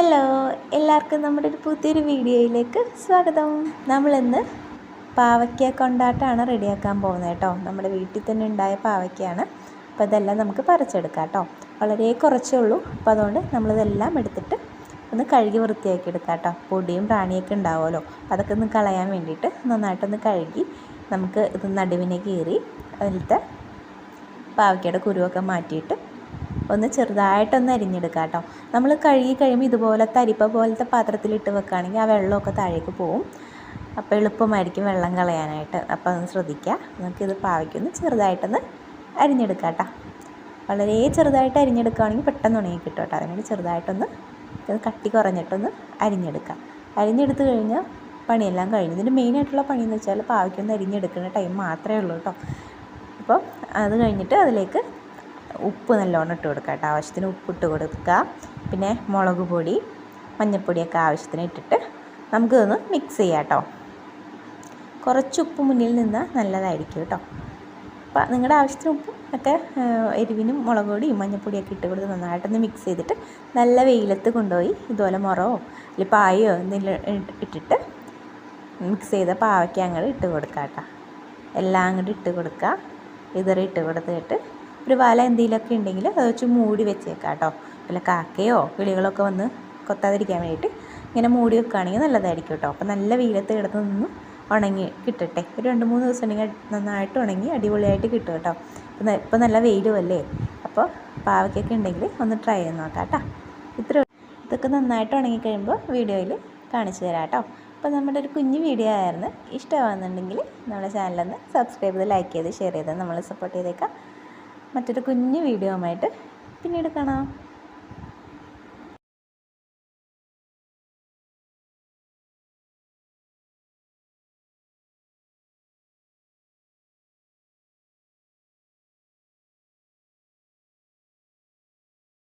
Hello, എല്ലാവർക്കും നമ്മുടെ ഒരു പുതിയൊരു വീഡിയോയിലേക്ക് സ്വാഗതം. നമ്മളിന്ന് പാവയ്ക്ക കൊണ്ടാട്ടമാണ് റെഡിയാക്കാൻ പോകുന്നത് കേട്ടോ. നമ്മുടെ വീട്ടിൽ തന്നെ ഉണ്ടായ പാവയ്ക്കയാണ്. അപ്പോൾ ഇതെല്ലാം നമുക്ക് പറിച്ചെടുക്കാം കേട്ടോ. വളരെ കുറച്ചേ ഉള്ളൂ. അപ്പോൾ അതുകൊണ്ട് നമ്മളിതെല്ലാം എടുത്തിട്ട് ഒന്ന് കഴുകി വൃത്തിയാക്കി എടുക്കാം കേട്ടോ. പൊടിയും പ്രാണിയൊക്കെ ഉണ്ടാവുമല്ലോ, അതൊക്കെ ഒന്ന് കളയാൻ വേണ്ടിയിട്ട് നന്നായിട്ടൊന്ന് കഴുകി നമുക്ക് ഇത് നടുവിനെ കീറി അതിലത്തെ പാവയ്ക്കയുടെ കുരുവൊക്കെ മാറ്റിയിട്ട് ഒന്ന് ചെറുതായിട്ടൊന്ന് അരിഞ്ഞെടുക്കാം കേട്ടോ. നമ്മൾ കഴുകി കഴിയുമ്പോൾ ഇതുപോലത്തെ അരിപ്പ പോലത്തെ പാത്രത്തിലിട്ട് വെക്കുകയാണെങ്കിൽ ആ വെള്ളമൊക്കെ താഴേക്ക് പോവും. അപ്പോൾ എളുപ്പമായിരിക്കും വെള്ളം കളയാനായിട്ട്. അപ്പോൾ അതൊന്ന് ശ്രദ്ധിക്കുക. നമുക്കിത് പാവയ്ക്കൊന്ന് ചെറുതായിട്ടൊന്ന് അരിഞ്ഞെടുക്കാം കേട്ടോ. വളരെ ചെറുതായിട്ട് അരിഞ്ഞെടുക്കുകയാണെങ്കിൽ പെട്ടെന്ന് ഉണങ്ങി കിട്ടും കേട്ടോ. അതിനുവേണ്ടി ചെറുതായിട്ടൊന്ന് ഇത് കട്ടി കുറഞ്ഞിട്ടൊന്ന് അരിഞ്ഞെടുക്കാം. അരിഞ്ഞെടുത്ത് കഴിഞ്ഞാൽ പണിയെല്ലാം കഴിഞ്ഞു. ഇതിൻ്റെ മെയിനായിട്ടുള്ള പണിയെന്ന് വെച്ചാൽ പാവയ്ക്കൊന്ന് അരിഞ്ഞെടുക്കുന്ന ടൈം മാത്രമേ ഉള്ളൂ കേട്ടോ. അപ്പോൾ അത് കഴിഞ്ഞിട്ട് അതിലേക്ക് ഉപ്പ് നല്ലോണം ഇട്ട് കൊടുക്കുക കേട്ടോ. ആവശ്യത്തിന് ഉപ്പിട്ട് കൊടുക്കുക. പിന്നെ മുളക് പൊടി, മഞ്ഞൾപ്പൊടിയൊക്കെ ആവശ്യത്തിന് ഇട്ടിട്ട് നമുക്കിതൊന്ന് മിക്സ് ചെയ്യാം കേട്ടോ. കുറച്ച് ഉപ്പ് മുന്നിൽ നിന്നാൽ നല്ലതായിരിക്കും കേട്ടോ. അപ്പം നിങ്ങളുടെ ആവശ്യത്തിന് ഉപ്പും ഒക്കെ എരിവിനും മുളക് പൊടിയും മഞ്ഞൾപ്പൊടിയൊക്കെ ഇട്ട് കൊടുത്ത് നന്നായിട്ടൊന്ന് മിക്സ് ചെയ്തിട്ട് നല്ല വെയിലത്ത് കൊണ്ടുപോയി ഇതുപോലെ മുറോ അല്ലെങ്കിൽ പായോ എന്തെങ്കിലും ഇട്ടിട്ട് മിക്സ് ചെയ്ത പാവയ്ക്ക അങ്ങോട്ട് ഇട്ട് കൊടുക്കുക കേട്ടോ. എല്ലാം അങ്ങോട്ട് ഇട്ട് കൊടുക്കുക. ഇട്ട് കൊടുത്തിട്ട് ഒരു വല എന്തെങ്കിലുമൊക്കെ ഉണ്ടെങ്കിൽ അത് വെച്ച് മൂടി വെച്ചേക്കാം കേട്ടോ. വല്ല കാക്കയോ കിളികളൊക്കെ വന്ന് കൊത്താതിരിക്കാൻ വേണ്ടിയിട്ട് ഇങ്ങനെ മൂടി വെക്കുകയാണെങ്കിൽ നല്ലതായിരിക്കും കേട്ടോ. അപ്പോൾ നല്ല വെയിലത്ത് കിടന്ന് നിന്ന് ഉണങ്ങി കിട്ടട്ടെ. ഒരു 2-3 ദിവസം ഉണ്ടെങ്കിൽ നന്നായിട്ട് ഉണങ്ങി അടിപൊളിയായിട്ട് കിട്ടും കേട്ടോ. ഇപ്പോൾ നല്ല വെയിലും അല്ലേ. അപ്പോൾ പാവയ്ക്കൊക്കെ ഉണ്ടെങ്കിൽ ഒന്ന് ട്രൈ ചെയ്ത് നോക്കാം കേട്ടോ. ഇതൊക്കെ നന്നായിട്ട് ഉണങ്ങിക്കഴിയുമ്പോൾ വീഡിയോയിൽ കാണിച്ചു തരാം കേട്ടോ. അപ്പോൾ നമ്മുടെ ഒരു കുഞ്ഞു വീഡിയോ ആയിരുന്നു. ഇഷ്ടമാകുന്നുണ്ടെങ്കിൽ നമ്മുടെ ചാനലൊന്ന് സബ്സ്ക്രൈബ് ചെയ്ത് ലൈക്ക് ചെയ്ത് ഷെയർ ചെയ്ത് നമ്മളെ സപ്പോർട്ട് ചെയ്തേക്കാം. മറ്റൊരു കുഞ്ഞു വീഡിയോ ആയിട്ട് പിന്നീട് കാണാം.